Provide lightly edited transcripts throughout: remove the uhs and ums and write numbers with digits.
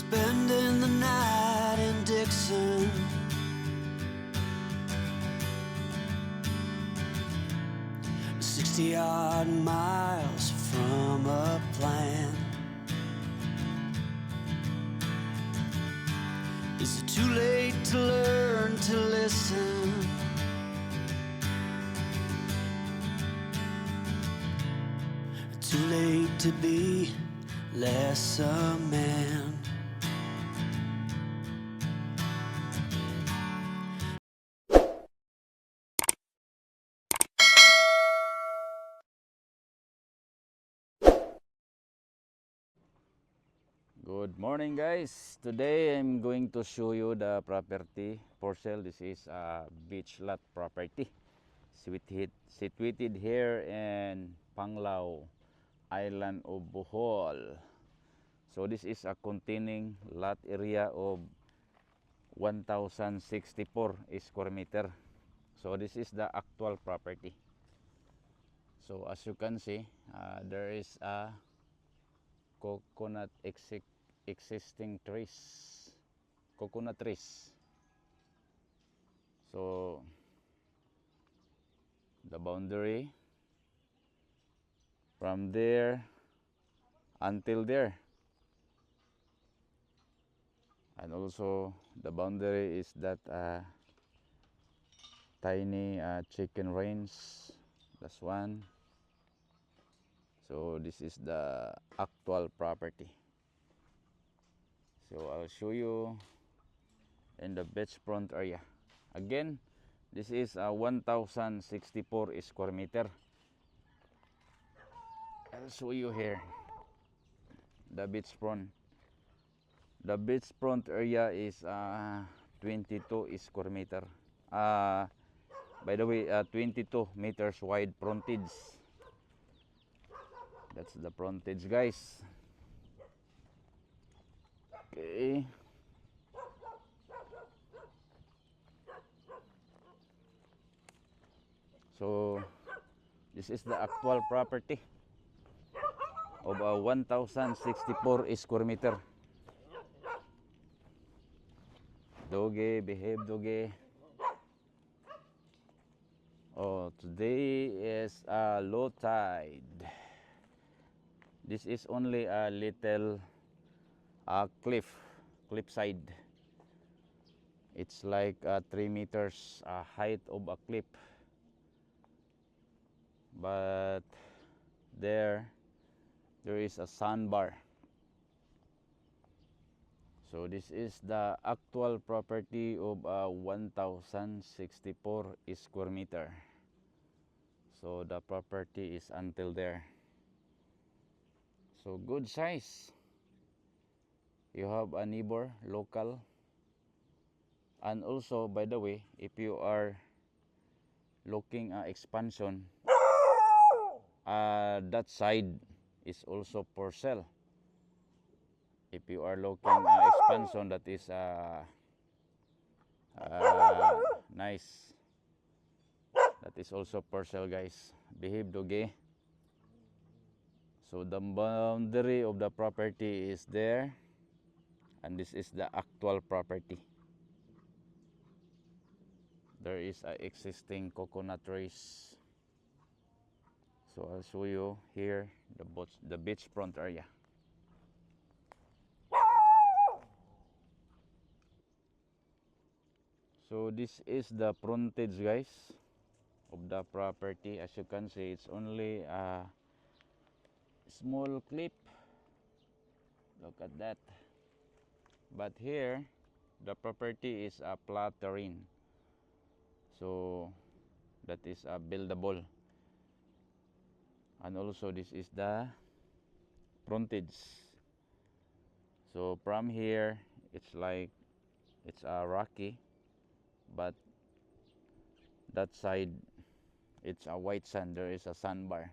spending the night in Dixon. 60-odd miles from a plan. Is it too late to learn to listen? Too late to be less a man. Good morning, guys. Today I'm going to show you the property for sale. This is a beach lot property situated here in Panglao Island of Bohol. So this is a containing lot area of 1064 square meter. So this is the actual property. So as you can see, there is a coconut existing trees, coconut trees. So the boundary from there until there, and also the boundary is that tiny chicken range. That's one. So this is the actual property. So I'll show you in the beachfront area. Again, this is a 1064 square meter. I'll show you here the beachfront. The beachfront area is 22 square meter. By the way, 22 meters wide frontage. That's the frontage, guys. Okay. So this is the actual property of a 1064 square meter. Doge, behave, Doge. Oh, today is low tide. This is only a little cliffside. It's like 3 meters height of a cliff. But there is a sandbar. So this is the actual property of 1064 square meter. So the property is until there. So good size. You have a neighbor, local. And also, by the way, if you are looking expansion, that side is also for sale. If you are looking expansion, that is nice. That is also for sale, guys. Behave, Doge. So the boundary of the property is there, and this is the actual property. There is a existing coconut trees. So I'll show you here the beachfront area. So this is the frontage, guys, of the property. As you can see, it's only a small clip. Look at that. But here the property is a flat terrain, so that is buildable. And also this is the frontage. So from here it's like it's rocky, but that side it's a white sand. There is a sandbar,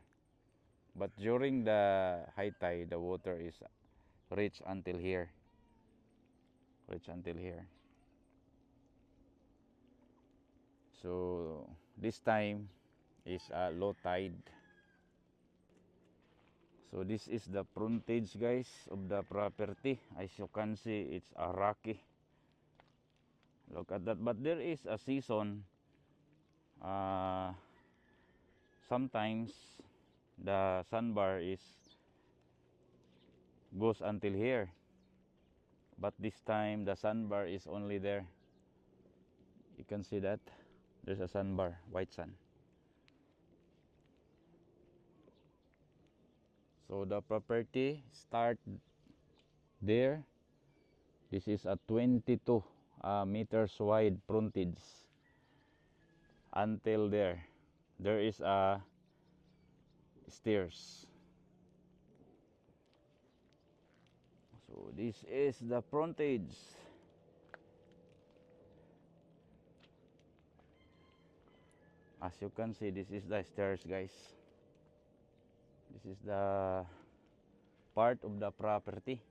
but during the high tide the water is reach until here. So this time is low tide. So this is the frontage, guys, of the property. As you can see, it's a rocky. Look at that. But there is a season. Sometimes the sandbar is goes until here. But this time the sandbar is only there. You can see that. There's a sandbar, white sand. So the property start there. This is a 22 meters wide frontage until there. There is a stairs. So this is the frontage. As you can see, this is the stairs, guys. This is the part of the property.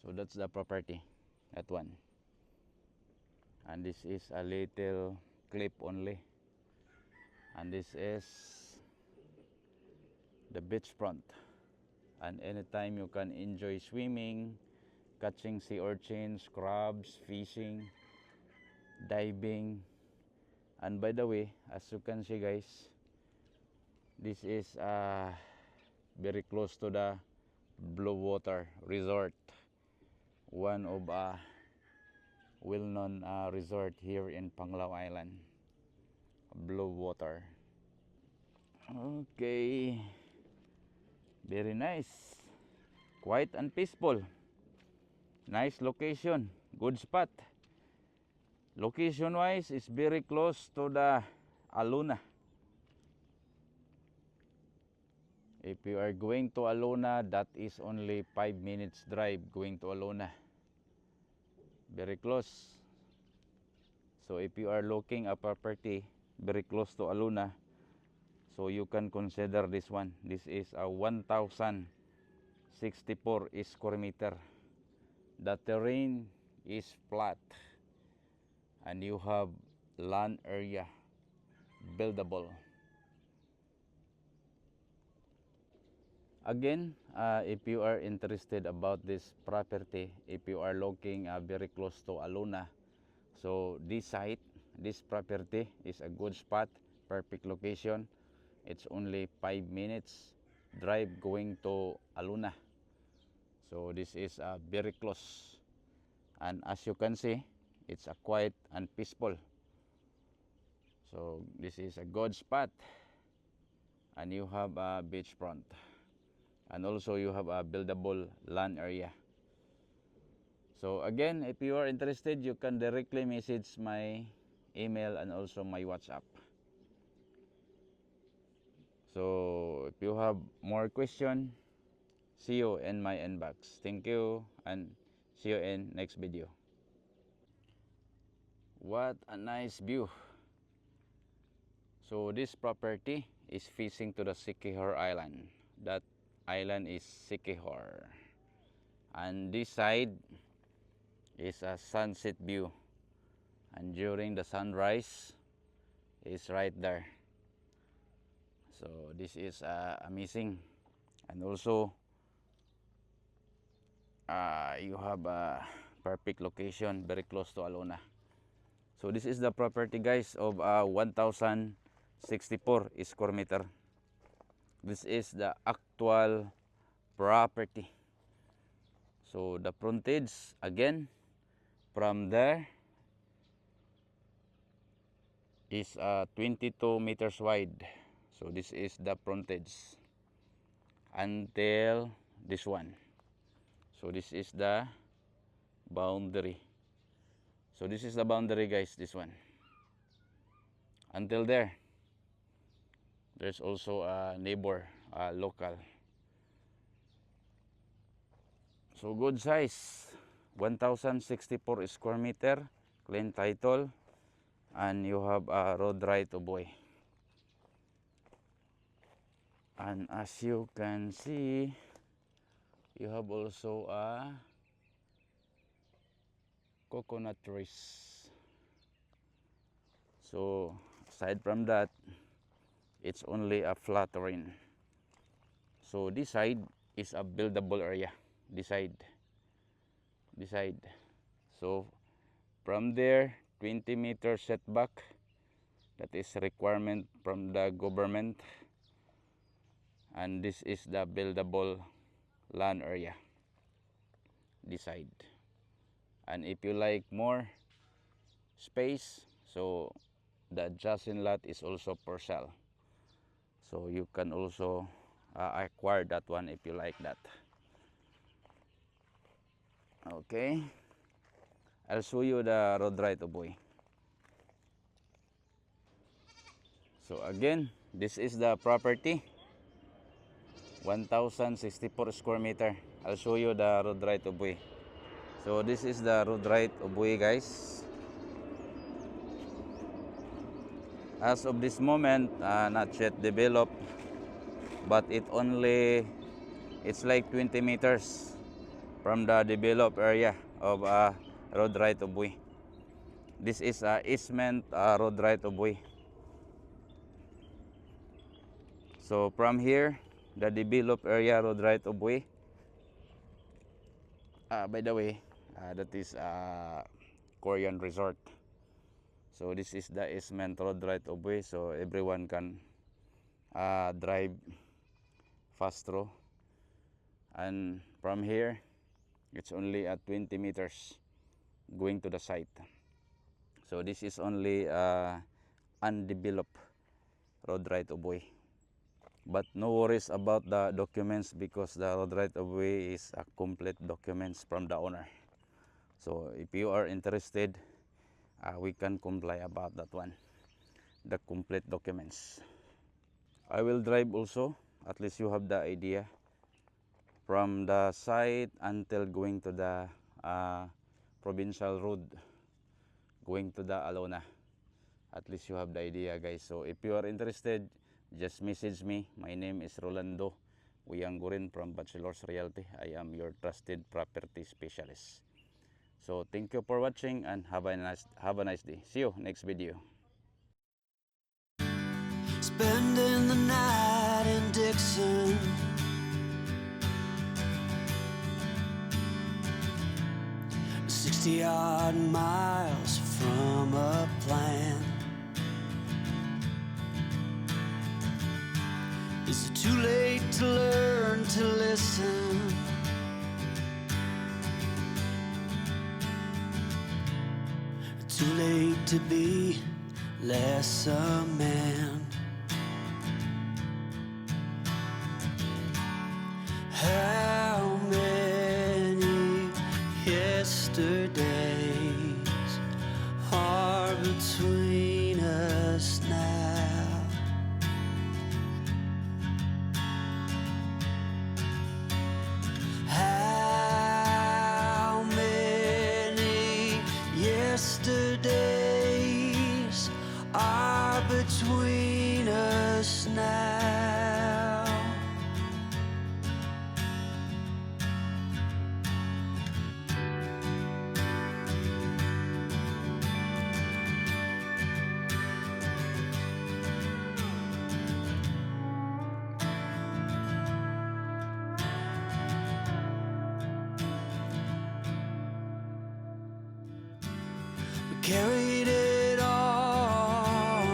So that's the property, that one. And this is a little clip only. And this is the beachfront. And anytime you can enjoy swimming, catching sea urchins, crabs, fishing, diving. And by the way, as you can see, guys, this is very close to the Blue Water Resort, one of well-known resort here in Panglao Island, Blue Water. Okay, very nice, quiet and peaceful. Nice location, good spot. Location wise is very close to the Aluna. If you are going to Aluna, that is only 5 minutes drive going to Aluna. Very close. So if you are looking a property very close to Aluna, so you can consider this one. This is a 1,064 square meter. The terrain is flat and you have land area buildable. Again, if you are interested about this property, if you are looking very close to Aluna, so this site, this property is a good spot, perfect location. It's only 5 minutes drive going to Aluna. So this is very close. And as you can see, it's a quiet and peaceful. So this is a good spot. And you have a beachfront. And also you have a buildable land area. So again, if you are interested, you can directly message my email and also my WhatsApp. So if you have more question, see you in my inbox. Thank you and see you in next video. What a nice view. So this property is facing to the Siquijor Island. That island is Siquijor. And this side is a sunset view. And during the sunrise is right there. So this is amazing. And also you have a perfect location very close to Alona. So this is the property, guys, of 1,064 square meter. This is the actual property. So the frontage again from there is 22 meters wide. So this is the frontage until this one. So this is the boundary. So this is the boundary, guys, this one. Until there. There's also a neighbor, local. So good size. 1,064 square meter, clean title, and you have a road right of way. And as you can see, you have also a coconut trees. So aside from that, it's only a flat terrain. So this side is a buildable area. This side. So from there, 20 meter setback. That is requirement from the government. And this is the buildable land area. This side. And if you like more space, so the adjacent lot is also for sale. So you can also acquire that one if you like that. Okay, I'll show you the road right of way. So again, this is the property, 1064 square meter. I'll show you the road right of way. So this is the road right of way, guys. As of this moment, not yet developed, but it's like 20 meters from the developed area of road right of way. This is easement road right of way. So from here, the developed area road right of way. By the way, that is Korean resort. So this is the easement road right of way, so everyone can drive fast through. And from here, it's only at 20 meters going to the site. So this is only undeveloped road right of way. But no worries about the documents because the road right of way is a complete documents from the owner. So if you are interested, we can comply about that one, the complete documents. I will drive also, at least you have the idea, from the site until going to the provincial road, going to the Alona. At least you have the idea, guys. So if you are interested, just message me. My name is Rolando Uyangurin from Bachelor's Realty. I am your trusted property specialist. So thank you for watching and have a nice day. See you next video. Spending the night in Dixon, 60-odd miles from a plan. Is it too late to learn to listen? Too late to be less a man? How many yesterdays are between us now? How many yesterdays are between us now? We carried it all,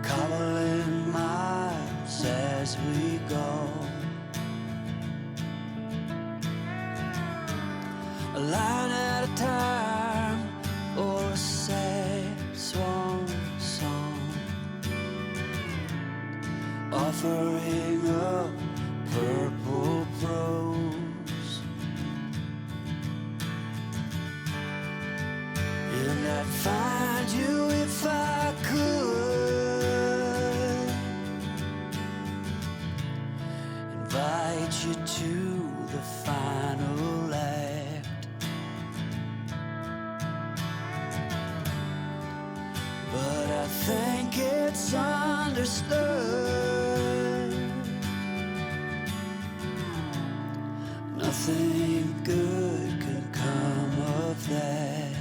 cobbling miles as we go, a line at a time, or a sad swan song, offering up purple prose, and I'd find you if I could, invite you to the final act, but I think it's understood nothing good can come of that.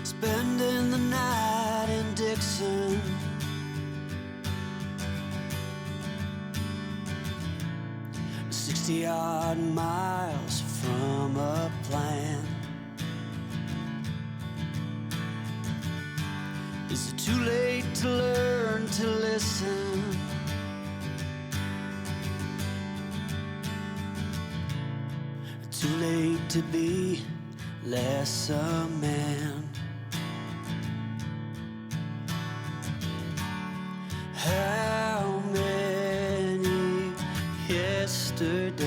spending the night in Dixon. 60-odd miles from a plan. Is it too late to learn to listen? Too late to be less a man. How many yesterdays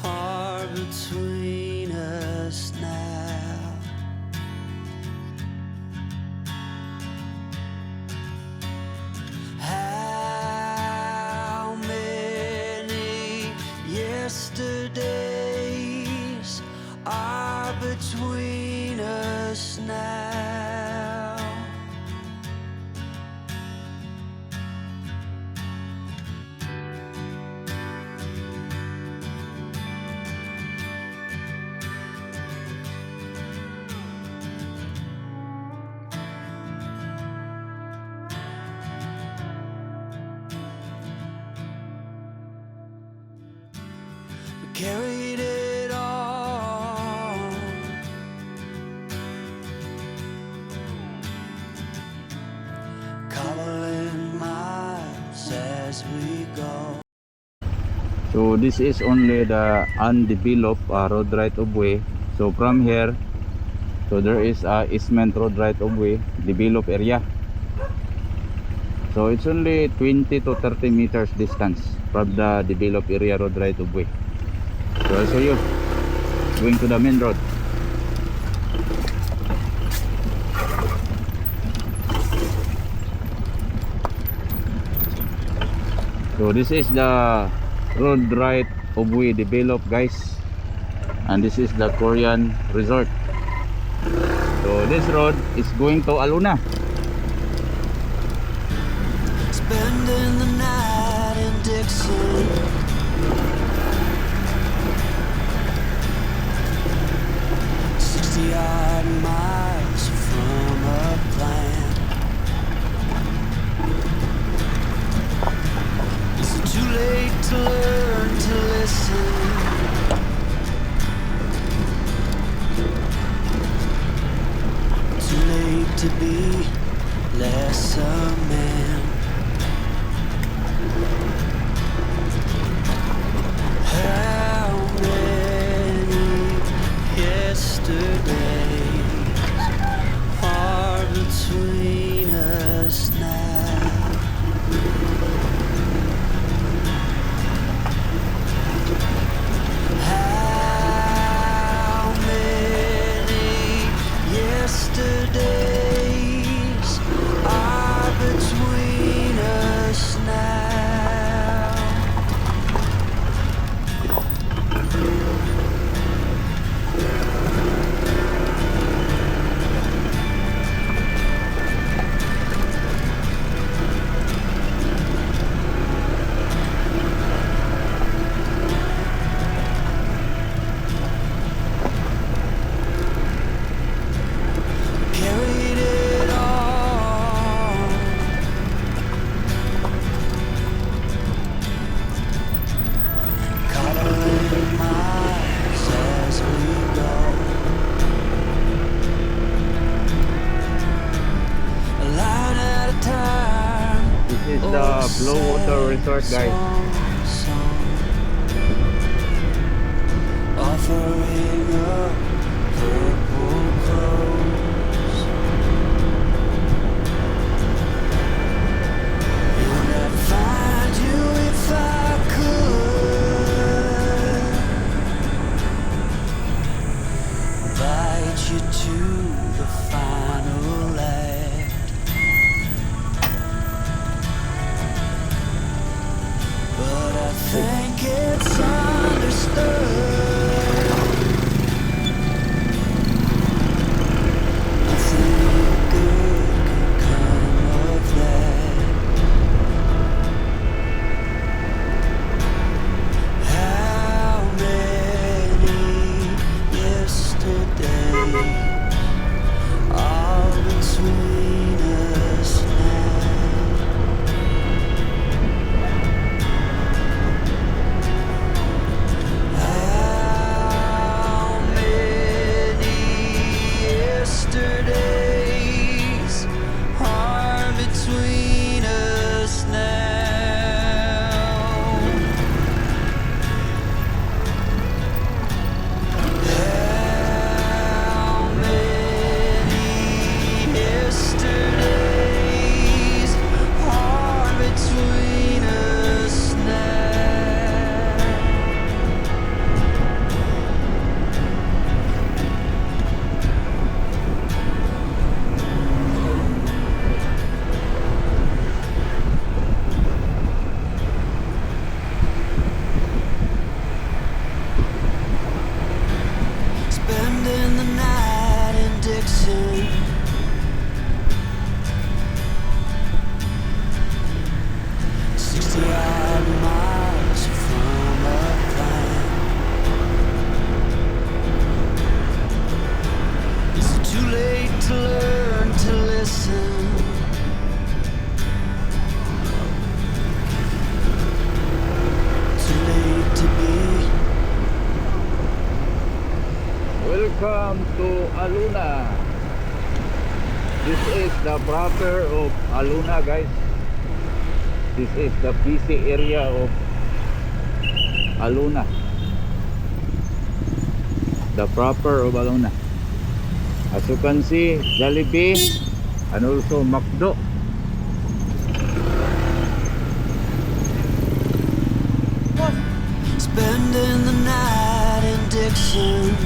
are between us now? How many yesterdays are between us now? We carried it all. Cobbling miles as we go. So this is only the undeveloped road right of way. So from here, so there is a easement road right of way, developed area. So it's only 20 to 30 meters distance from the developed area road right of way. So I'll show you going to the main road. So this is the road right of way developed, guys, and this is the Korean resort. So this road is going to Aluna. Spending the night in Dixon. Odd miles from a plan. Is it too late to learn to listen? Too late to be less a man. How many yesterdays are between us now? How many yesterdays are between us now? Carried it all. Cobbling miles as we go. A line at a time. This is the Blue Water Resort, guys. Offering up purple clothes, and I'd find you if I could. Invite you to the final act Welcome to Aluna. This is the proper of Aluna, guys. This is the busy area of Aluna. The proper of Aluna. As you can see, Jollibee and also McDo. Spending the night in Dixon.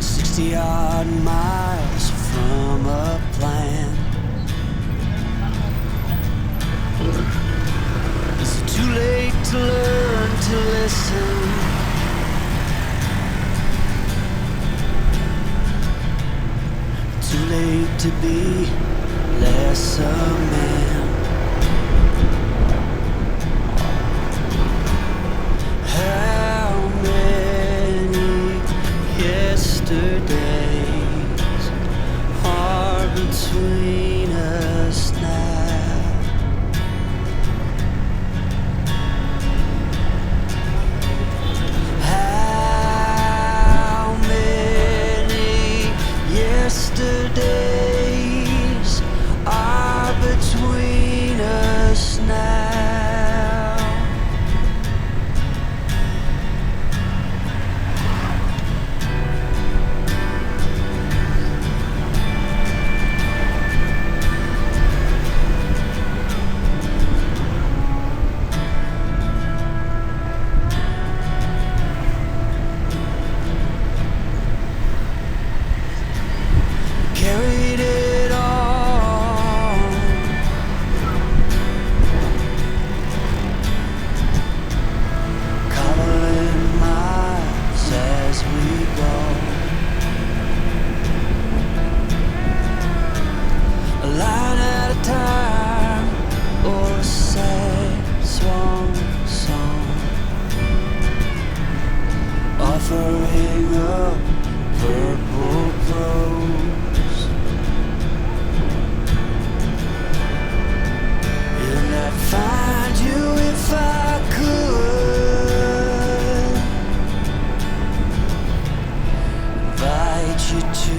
60-odd miles from a plan. Is it too late to learn to listen? Too late to be less a man. How many yesterdays are between us now? How many yesterdays are between us now? Carried it all, covering miles as we go. A line at a time, or a sad swan song, offering up purple prose. And I'd find you if I could invite you to